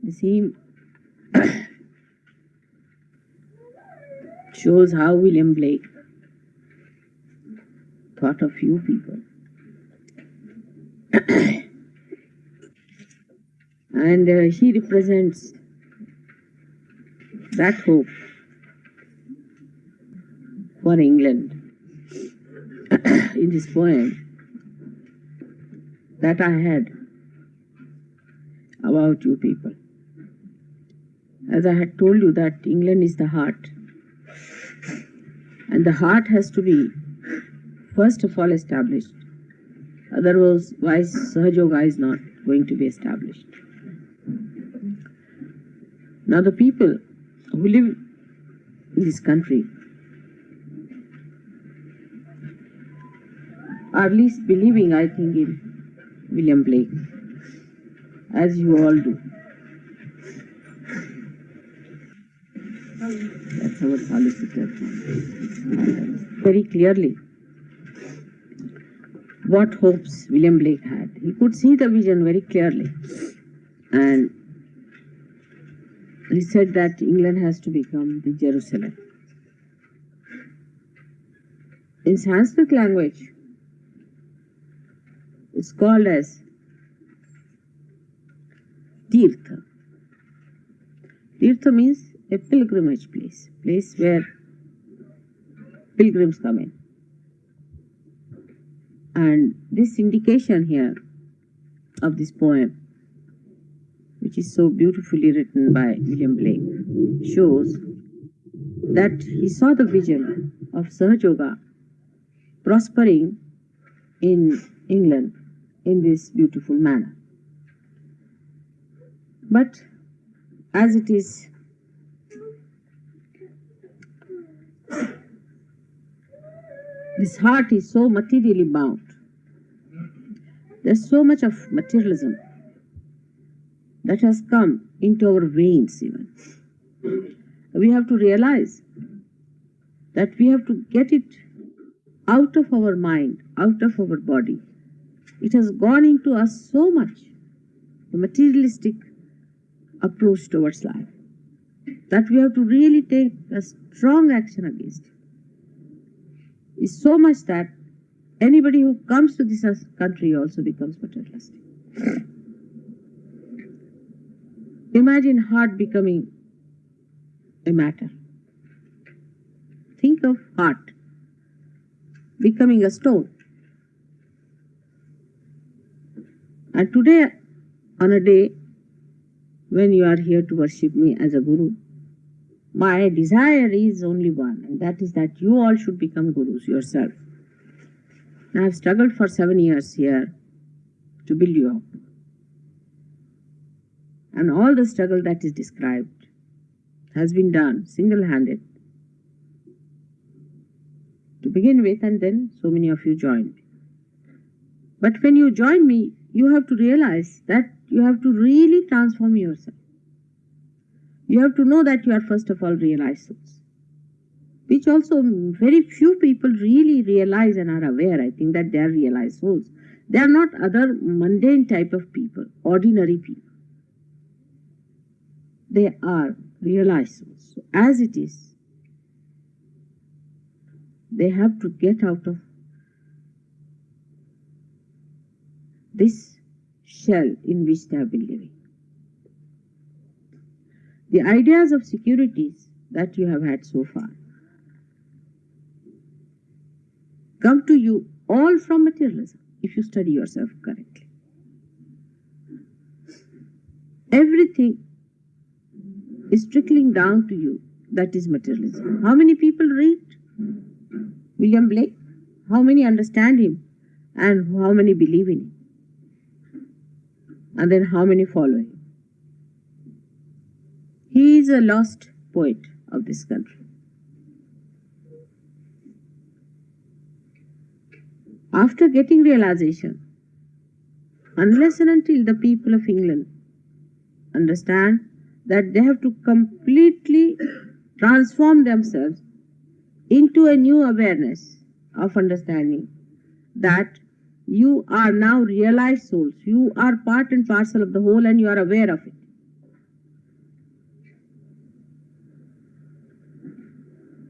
You see, shows how William Blake thought of few people. And he represents that hope for England in this poem that I had about you people. As I had told you that England is the heart, and the heart has to be first of all established. Otherwise, Sahaja is not going to be established. Now the people who live in this country are least believing, I think, in William Blake, as you all do. That's our solicitor. Very clearly what hopes William Blake had. He could see the vision very clearly, and he said that England has to become the Jerusalem. In Sanskrit language, it's called as Tirtha. Tirtha means a pilgrimage place, place where pilgrims come in. And this indication here of this poem, which is so beautifully written by William Blake, shows that he saw the vision of Sahaja prospering in England in this beautiful manner. But as it is, this heart is so materially bound. There's so much of materialism that has come into our veins even. We have to realize that we have to get it out of our mind, out of our body. It has gone into us so much, the materialistic approach towards life, that we have to really take a strong action against it. It's so much that anybody who comes to this country also becomes materialistic. Imagine heart becoming a matter. Think of heart becoming a stone. And today, on a day when you are here to worship me as a guru, my desire is only one, and that is that you all should become gurus yourself. I have struggled for 7 years here to build you up. And all the struggle that is described has been done single-handed to begin with, and then so many of you joined me. But when you join me, you have to realize that you have to really transform yourself. You have to know that you are first of all realized souls, which also very few people really realize and are aware, I think, that they are realized souls. They are not other mundane type of people, ordinary people. They are realized souls. So as it is, they have to get out of this shell in which they have been living. The ideas of securities that you have had so far come to you all from materialism, if you study yourself correctly. Everything is trickling down to you that is materialism. How many people read William Blake? How many understand him? And how many believe in him? And then how many follow him? He is a lost poet of this country. After getting realization, unless and until the people of England understand that they have to completely transform themselves into a new awareness of understanding that you are now realized souls, you are part and parcel of the whole and you are aware of it.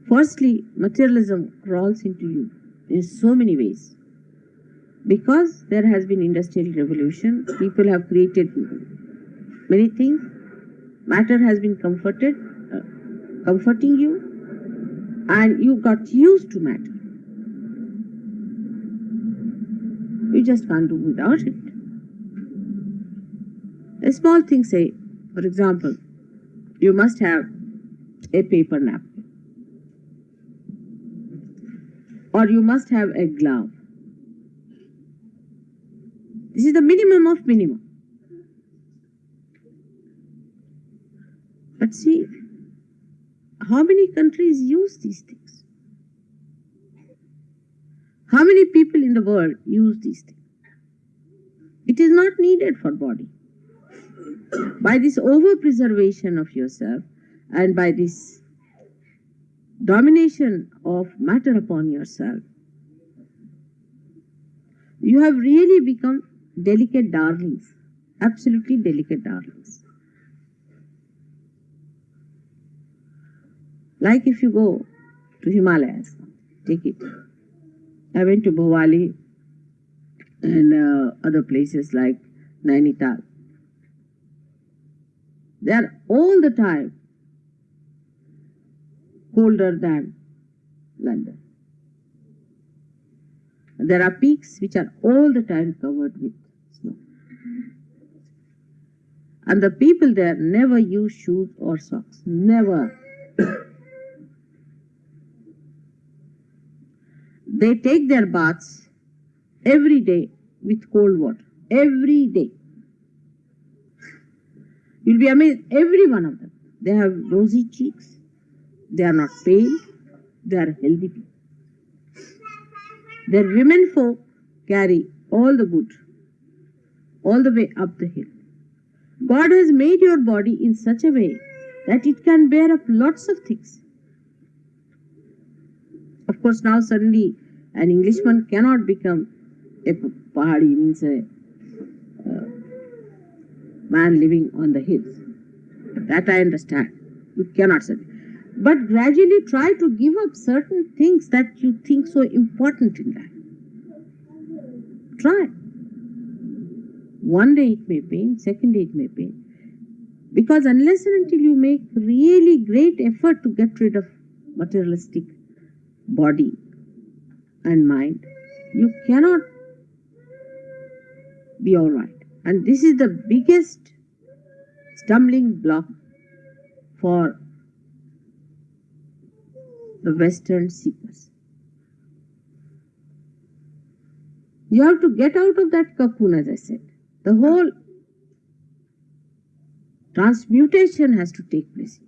Firstly, materialism crawls into you in so many ways. Because there has been industrial revolution, people have created many things. Matter has been comforting you, and you got used to matter. You just can't do without it. A small thing, say, for example, you must have a paper napkin, or you must have a glove. This is the minimum of minimum. But see, how many countries use these things? How many people in the world use these things? It is not needed for body. By this over-preservation of yourself and by this domination of matter upon yourself, you have really become delicate darlings, absolutely delicate darlings. Like if you go to Himalayas, take it. I went to Bhawali and other places like Nainital. They are all the time colder than London. There are peaks which are all the time covered with snow. And the people there never use shoes or socks. Never. They take their baths every day with cold water. Every day. You'll be amazed, every one of them. They have rosy cheeks. They are not pale. They are healthy people. Their women folk carry all the good, all the way up the hill. God has made your body in such a way that it can bear up lots of things. Of course, now suddenly an Englishman cannot become a pahadi, means a man living on the hills. That I understand. You cannot say. But gradually try to give up certain things that you think so important in life. Try. One day it may pain, second day it may pain. Because unless and until you make really great effort to get rid of materialistic body and mind, you cannot be all right. And this is the biggest stumbling block for the Western seekers. You have to get out of that cocoon, as I said. The whole transmutation has to take place.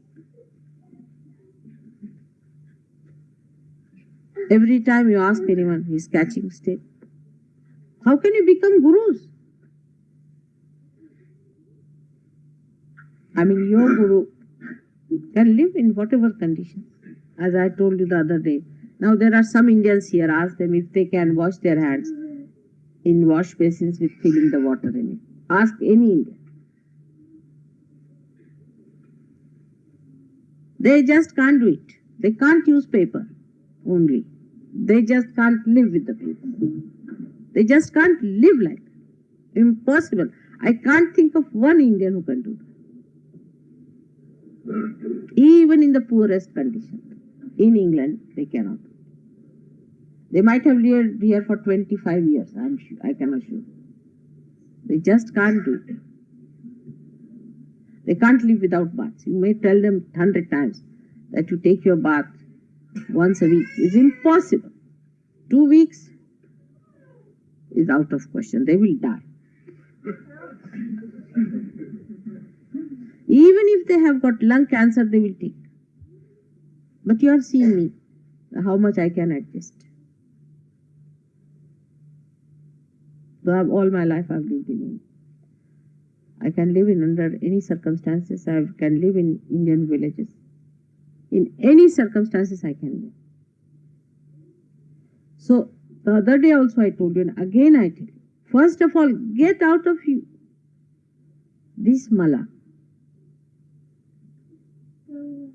Every time you ask anyone who is catching state, how can you become gurus? I mean, your guru can live in whatever conditions. As I told you the other day, now there are some Indians here, ask them if they can wash their hands in wash basins with filling the water in it. Ask any Indian. They just can't do it. They can't use paper only. They just can't live with the paper. They just can't live like that. Impossible. I can't think of one Indian who can do that. Even in the poorest condition. In England, they cannot. They might have lived here for 25 years, I can assure. They just can't do it. They can't live without baths. You may tell them 100 times that you take your bath once a week. It's impossible. 2 weeks is out of question. They will die. Even if they have got lung cancer, they will take. But you have seen me, how much I can adjust. Though all my life I've lived in India. I can live in under any circumstances. I can live in Indian villages. In any circumstances I can live. So the other day also I told you, and again I tell you, first of all, get out of you this mala,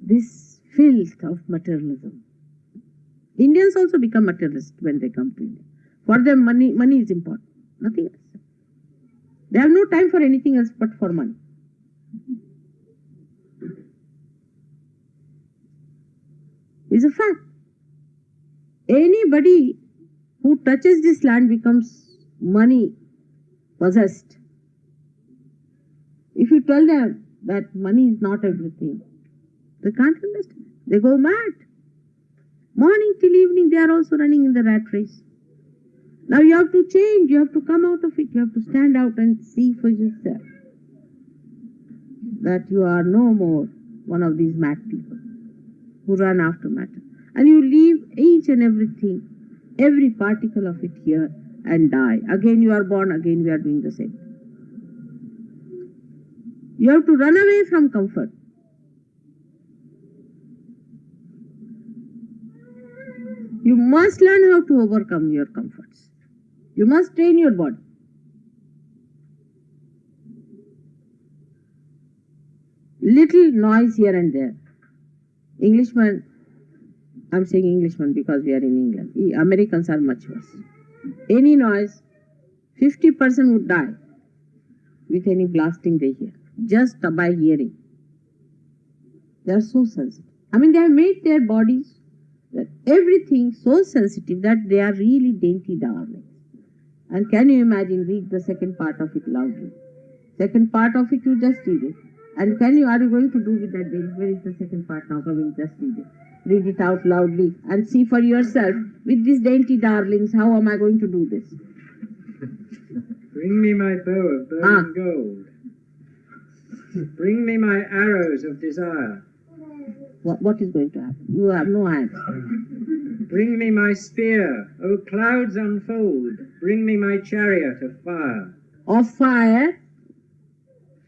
this filth of materialism. Indians also become materialist when they come to India. For them, money is important, nothing else. They have no time for anything else but for money. It's a fact. Anybody who touches this land becomes money possessed. If you tell them that money is not everything, they can't understand. They go mad. Morning till evening, they are also running in the rat race. Now you have to change, you have to come out of it, you have to stand out and see for yourself that you are no more one of these mad people who run after matter. And you leave each and everything, every particle of it here and die. Again you are born, again we are doing the same. You have to run away from comfort. You must learn how to overcome your comforts. You must train your body. Little noise here and there. Englishman, I'm saying Englishman because we are in England. Americans are much worse. Any noise, 50% would die with any blasting they hear, just by hearing. They are so sensitive. I mean, they have made their bodies, that everything so sensitive that they are really dainty darlings. And can you imagine, read the second part of it loudly. Second part of it, you just read it. And are you going to do with that? Where is the second part now? Come in, just read it. Read it out loudly and see for yourself, with these dainty darlings, how am I going to do this? Bring me my bow of burning gold. Bring me my arrows of desire. What is going to happen? You have no hands. Bring me my spear, O clouds unfold. Bring me my chariot of fire. Of fire?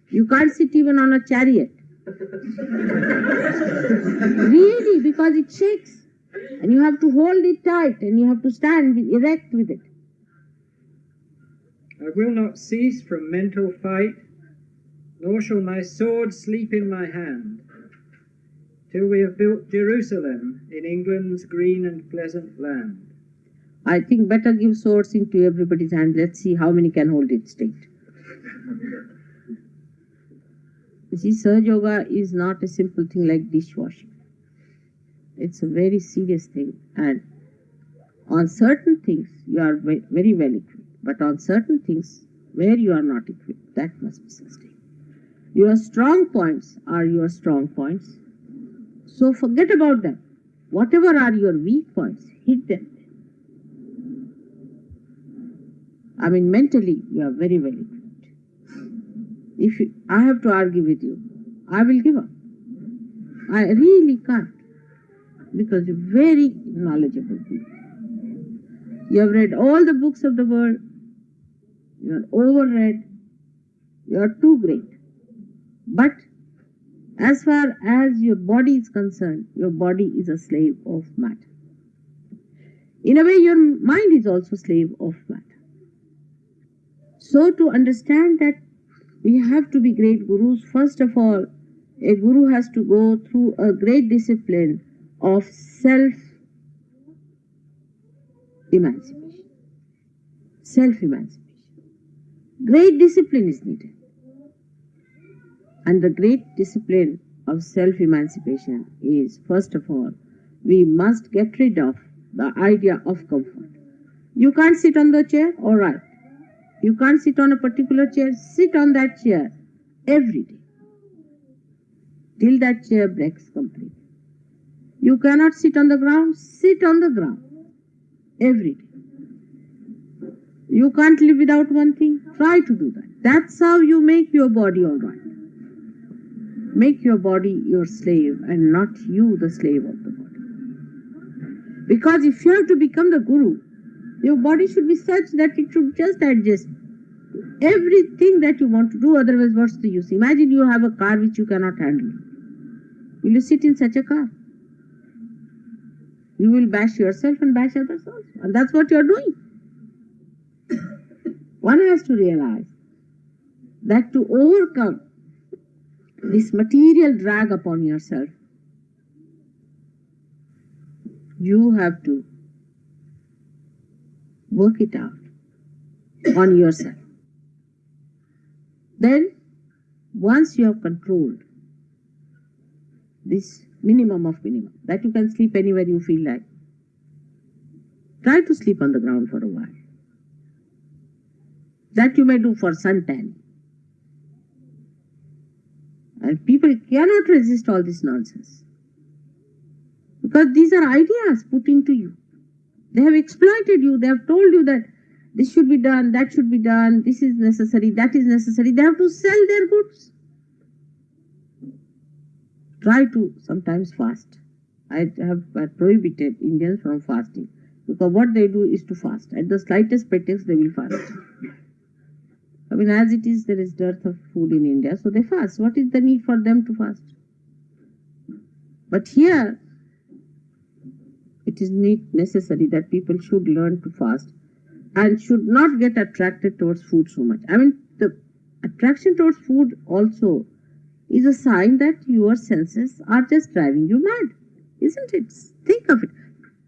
You can't sit even on a chariot. Really, because it shakes. And you have to hold it tight and you have to stand erect with it. I will not cease from mental fight, nor shall my sword sleep in my hand, till we have built Jerusalem in England's green and pleasant land. I think better give swords into everybody's hand. Let's see how many can hold it straight. You see, Sahaja Yoga is not a simple thing like dishwashing. It's a very serious thing. And on certain things, you are very well equipped. But on certain things, where you are not equipped, that must be sustained. Your strong points are your strong points. So forget about them. Whatever are your weak points, hit them. I mean, mentally, you are very well equipped. I have to argue with you, I will give up. I really can't. Because you're very knowledgeable people. You have read all the books of the world. You are overread. You are too great. But as far as your body is concerned, your body is a slave of matter. In a way, your mind is also slave of matter. So to understand that we have to be great gurus, first of all, a guru has to go through a great discipline of self-emancipation. Self-emancipation. Great discipline is needed. And the great discipline of self-emancipation is, first of all, we must get rid of the idea of comfort. You can't sit on the chair? All right. You can't sit on a particular chair? Sit on that chair every day, till that chair breaks completely. You cannot sit on the ground? Sit on the ground every day. You can't live without one thing? Try to do that. That's how you make your body all right. Make your body your slave and not you the slave of the body. Because if you have to become the guru, your body should be such that it should just adjust everything that you want to do, otherwise what's the use? Imagine you have a car which you cannot handle. Will you sit in such a car? You will bash yourself and bash others also. And that's what you are doing. One has to realize that to overcome this material drag upon yourself, you have to work it out on yourself. Then, once you have controlled this minimum of minimum, that you can sleep anywhere you feel like. Try to sleep on the ground for a while. That you may do for suntan. And people cannot resist all this nonsense. Because these are ideas put into you. They have exploited you. They have told you that this should be done, that should be done, this is necessary, that is necessary. They have to sell their goods. Try to sometimes fast. I have prohibited Indians from fasting. Because what they do is to fast. At the slightest pretext, they will fast. I mean, as it is, there is dearth of food in India, so they fast. What is the need for them to fast? But here, it is necessary that people should learn to fast and should not get attracted towards food so much. I mean, the attraction towards food also is a sign that your senses are just driving you mad, isn't it? Think of it.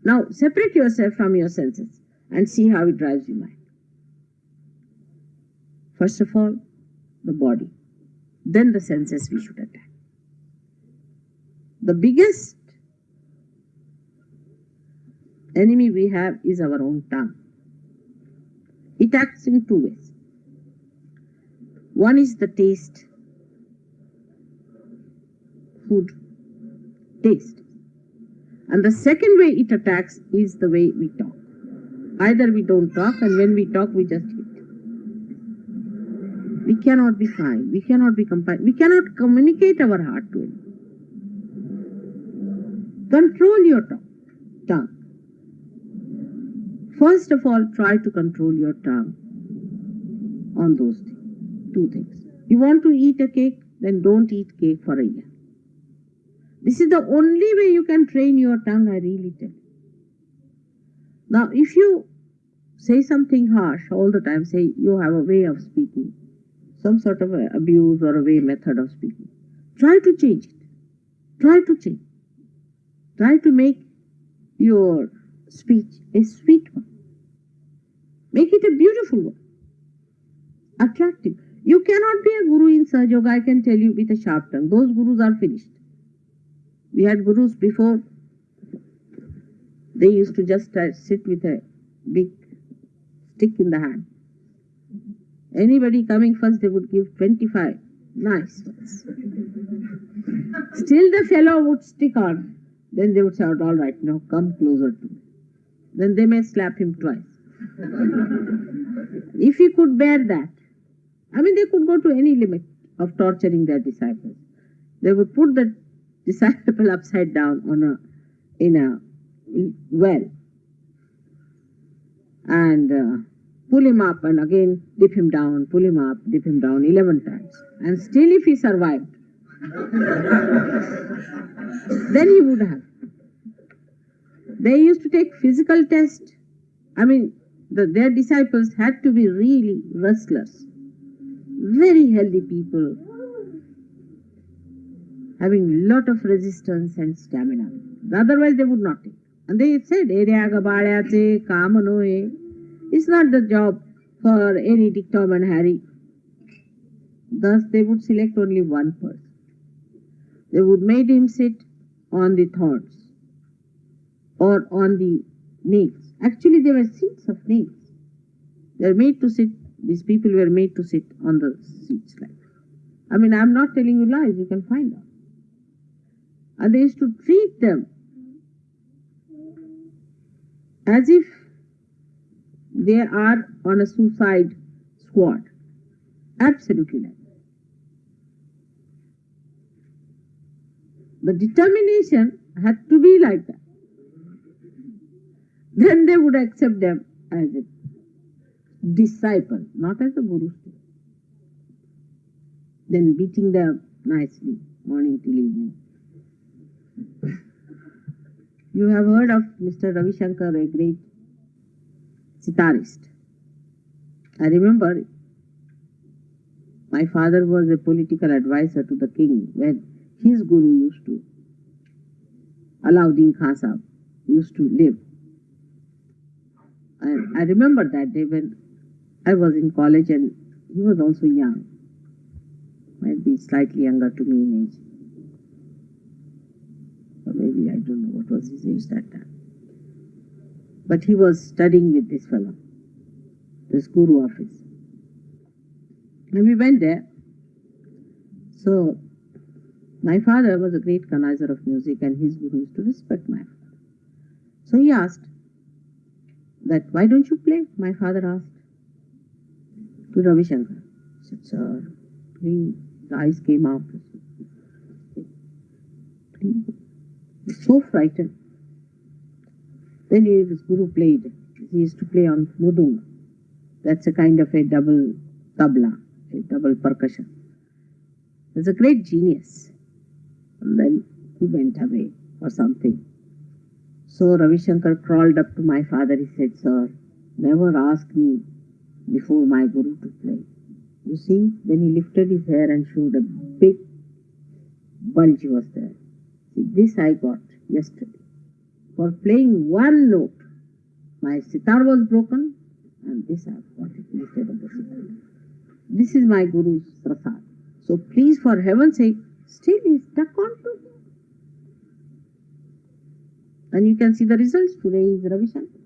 Now, separate yourself from your senses and see how it drives you mad. First of all, the body. Then the senses we should attack. The biggest enemy we have is our own tongue. It acts in two ways. One is the taste. Food. Taste. And the second way it attacks is the way we talk. Either we don't talk, and when we talk, we just hit. We cannot be kind. We cannot be compassionate. We cannot communicate our heart to him. Control your tongue. First of all, try to control your tongue on those things. Two things. You want to eat a cake? Then don't eat cake for a year. This is the only way you can train your tongue, I really tell you. Now, if you say something harsh all the time, say you have a way of speaking, some sort of abuse or a method of speaking, try to change it. Try to change. Try to make your speech a sweet one. Make it a beautiful one. Attractive. You cannot be a guru in Sahaja, I can tell you, with a sharp tongue. Those gurus are finished. We had gurus before. They used to just sit with a big stick in the hand. Anybody coming first, they would give 25 nice ones. Still the fellow would stick on. Then they would shout, all right, now come closer to me. Then they may slap him twice. If he could bear that, I mean, they could go to any limit of torturing their disciples. They would put the disciple upside down in a well and pull him up and again dip him down, pull him up, dip him down 11 times. And still if he survived, then he would have. They used to take physical tests. I mean, their disciples had to be really wrestlers, very healthy people, having lot of resistance and stamina. Otherwise they would not take. And they said, it's not the job for any Dick, Tom and Harry. Thus they would select only one person. They would make him sit on the thorns or on the nails. Actually they were seats of nails. They were made to sit, these people were made to sit on the seats like that. I mean, I'm not telling you lies, you can find out. And they used to treat them as if they are on a suicide squad. Absolutely like that. The determination had to be like that. Then they would accept them as a disciple, not as a guru. Then beating them nicely, morning till evening. You have heard of Mr. Ravi Shankar, a great sitarist. I remember my father was a political advisor to the king when his guru used to, Alauddin Khan Sahib, used to live. And I remember that day when I was in college and he was also young, might be slightly younger to me in age. maybe I don't know what was his age that time. But he was studying with this fellow, this guru of his. And we went there. So my father was a great connoisseur of music, and his guru used to respect my father. So he asked that, why don't you play? My father asked to Ravi Shankar. He said, sir, please. The eyes came out. He was so frightened. Then his guru played. He used to play on mudung. That's a kind of a double tabla, a double percussion. He's a great genius. And then he went away or something. So Ravi Shankar crawled up to my father. He said, sir, never ask me before my guru to play. You see, then he lifted his hair and showed a big bulge was there. See, this I got yesterday. For playing one note, my sitar was broken, and this I got it instead of the sitar. This is my guru's prasad. So please, for heaven's sake, still he stuck on to him. And you can see the results. Today is Ravi Shankar.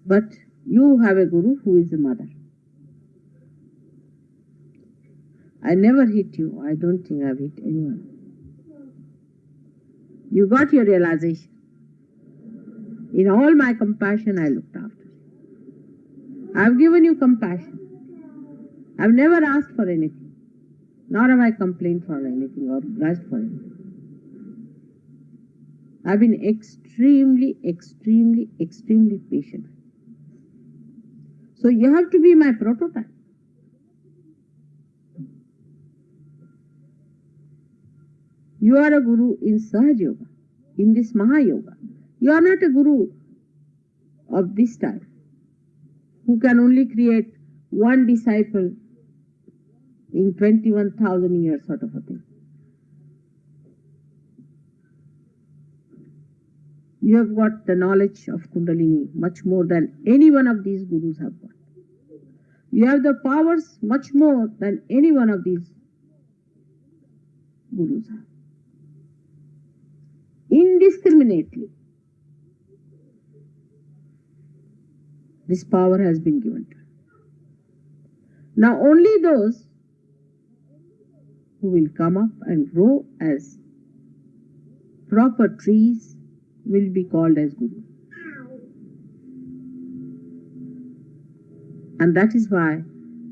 But you have a guru who is a mother. I never hit you. I don't think I've hit anyone. You got your realization. In all my compassion, I looked after you. I've given you compassion. I've never asked for anything. Nor have I complained for anything or asked for anything. I've been extremely, extremely, extremely patient. So you have to be my prototype. You are a guru in Sahaja Yoga, in this Maha Yoga. You are not a guru of this type, who can only create one disciple in 21,000 years sort of a thing. You have got the knowledge of Kundalini much more than any one of these gurus have got. You have the powers much more than any one of these gurus have. Indiscriminately, this power has been given to you. Now only those who will come up and grow as proper trees will be called as guru. And that is why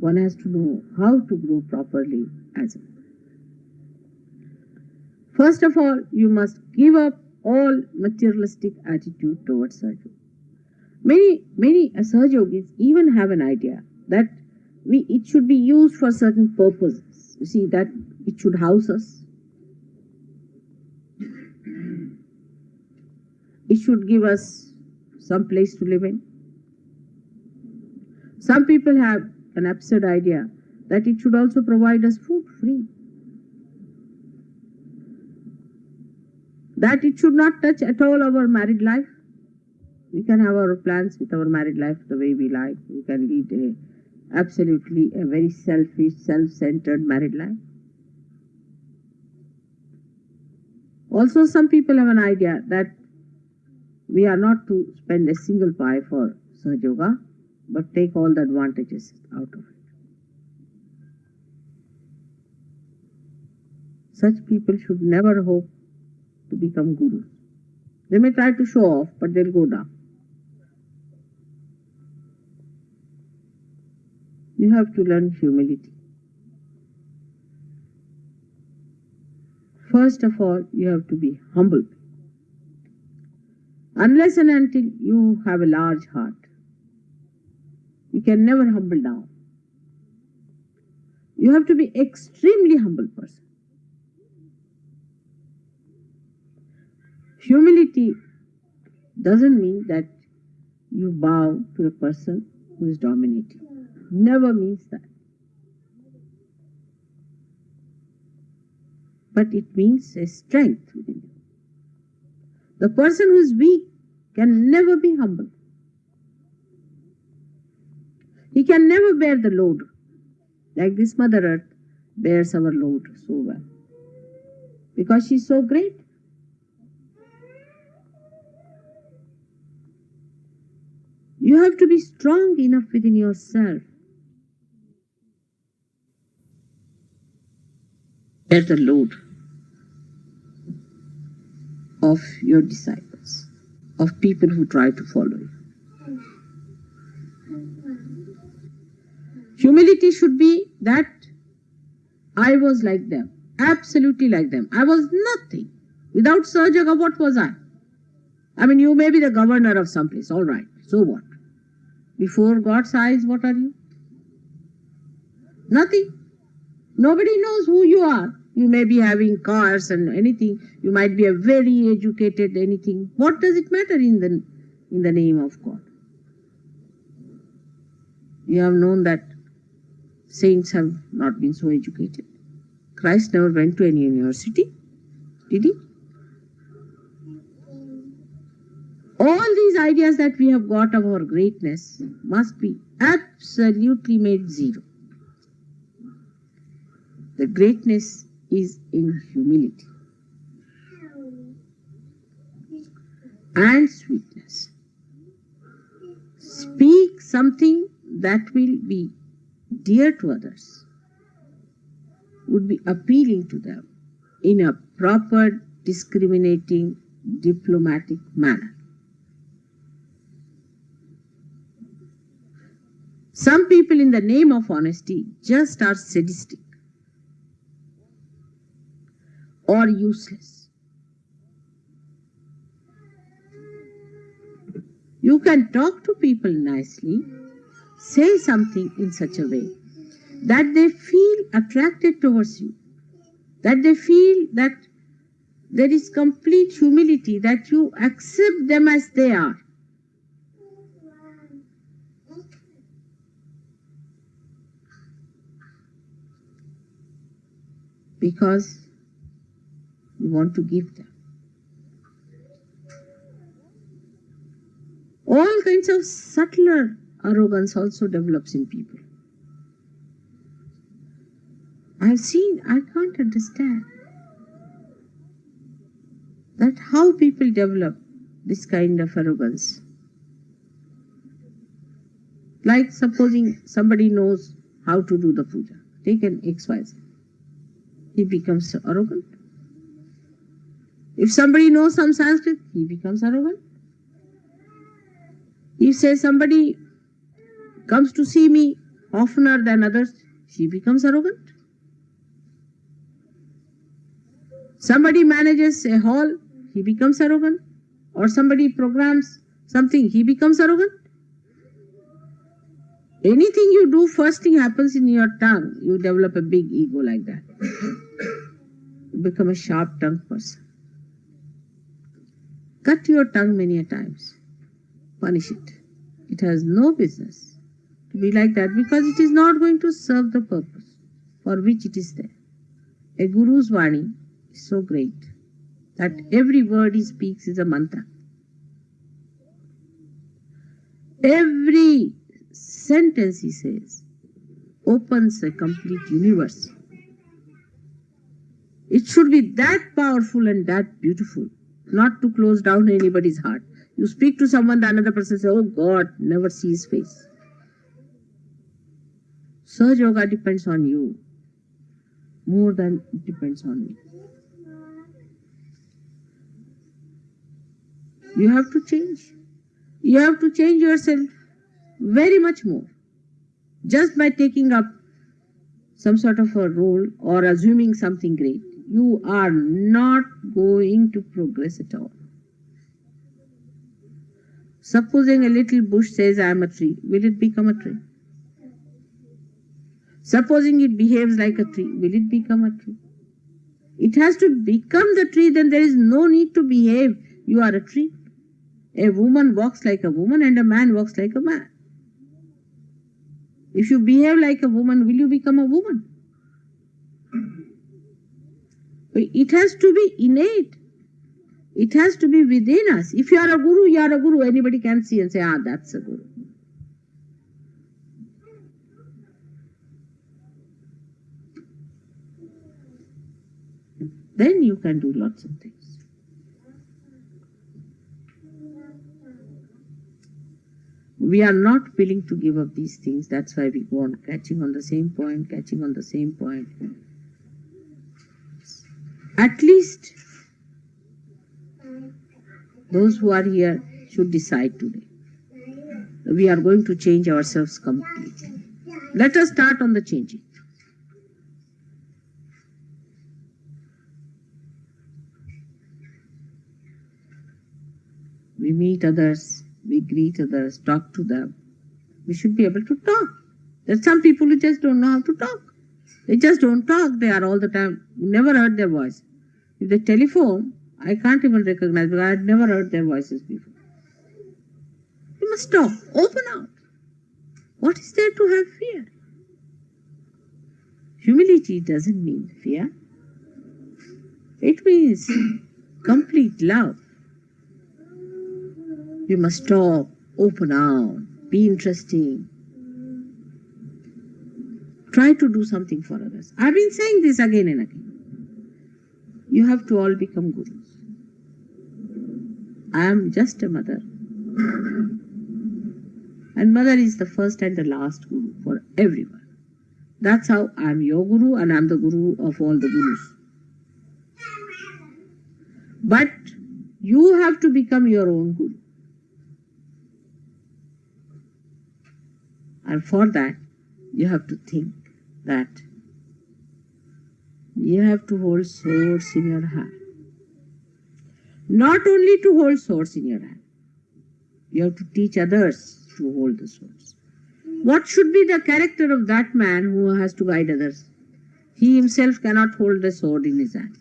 one has to know how to grow properly as a guru. First of all, you must give up all materialistic attitude towards Sahaja. Many Sahaja yogis even have an idea that it should be used for certain purposes. You see, that it should house us. It should give us some place to live in. Some people have an absurd idea that it should also provide us food free. That it should not touch at all our married life. We can have our plans with our married life the way we like. We can lead absolutely a very selfish, self-centered married life. Also, some people have an idea that we are not to spend a single pie for Sahaja Yoga, but take all the advantages out of it. Such people should never hope to become gurus. They may try to show off, but they'll go down. You have to learn humility. First of all, you have to be humble. Unless and until you have a large heart, you can never humble down. You have to be extremely humble person. Humility doesn't mean that you bow to a person who is dominating. Never means that. But it means a strength within you. The person who is weak can never be humble. He can never bear the load. Like this Mother Earth bears our load so well. Because she's so great. You have to be strong enough within yourself. Bear the load of your disciples, of people who try to follow you. Humility should be that I was like them, absolutely like them. I was nothing. Without Sahaja, what was I? I mean, you may be the governor of some place, all right, so what? Before God's eyes, what are you? Nothing. Nobody knows who you are. You may be having cars and anything. You might be a very educated anything. What does it matter in the name of God? You have known that saints have not been so educated. Christ never went to any university, did he? All these ideas that we have got of our greatness must be absolutely made zero. The greatness is in humility and sweetness. Speak something that will be dear to others, would be appealing to them in a proper, discriminating, diplomatic manner. Some people in the name of honesty just are sadistic or useless. You can talk to people nicely, say something in such a way that they feel attracted towards you, that they feel that there is complete humility, that you accept them as they are. Because you want to give them. All kinds of subtler arrogance also develops in people. I've seen, I can't understand that how people develop this kind of arrogance. Like supposing somebody knows how to do the puja. Take an XYZ. He becomes arrogant. If somebody knows some Sanskrit, he becomes arrogant. If say somebody comes to see me oftener than others, she becomes arrogant. Somebody manages a hall, he becomes arrogant. Or somebody programs something, he becomes arrogant. Anything you do, first thing happens in your tongue, you develop a big ego like that. You become a sharp-tongued person. Cut your tongue many a times. Punish it. It has no business to be like that because it is not going to serve the purpose for which it is there. A guru's vani is so great that every word he speaks is a mantra. Every sentence he says opens a complete universe. It should be that powerful and that beautiful, not to close down anybody's heart. You speak to someone, the another person says, oh God, never see his face. Sahaja Yoga depends on you more than it depends on me. You have to change. You have to change yourself very much more. Just by taking up some sort of a role or assuming something great, you are not going to progress at all. Supposing a little bush says, I am a tree, will it become a tree? Supposing it behaves like a tree, will it become a tree? It has to become the tree, then there is no need to behave. You are a tree. A woman walks like a woman and a man walks like a man. If you behave like a woman, will you become a woman? It has to be innate. It has to be within us. If you are a guru, you are a guru. Anybody can see and say, ah, that's a guru. Then you can do lots of things. We are not willing to give up these things. That's why we go on catching on the same point, catching on the same point. At least those who are here should decide today. We are going to change ourselves completely. Let us start on the changing. We meet others, we greet others, talk to them. We should be able to talk. There are some people who just don't know how to talk. They just don't talk. They are all the time. Never heard their voice. If they telephone, I can't even recognize because I had never heard their voices before. You must talk. Open out. What is there to have fear? Humility doesn't mean fear. It means complete love. You must talk, open out, be interesting. Try to do something for others. I've been saying this again and again. You have to all become gurus. I am just a mother. And mother is the first and the last guru for everyone. That's how I am your guru and I am the guru of all the gurus. But you have to become your own guru. And for that, you have to think that you have to hold swords in your hand. Not only to hold swords in your hand, you have to teach others to hold the swords. What should be the character of that man who has to guide others? He himself cannot hold the sword in his hand.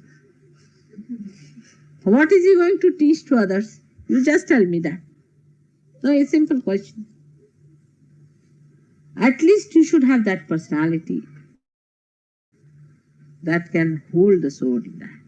What is he going to teach to others? You just tell me that. No, it's a simple question. At least you should have that personality that can hold the sword in that.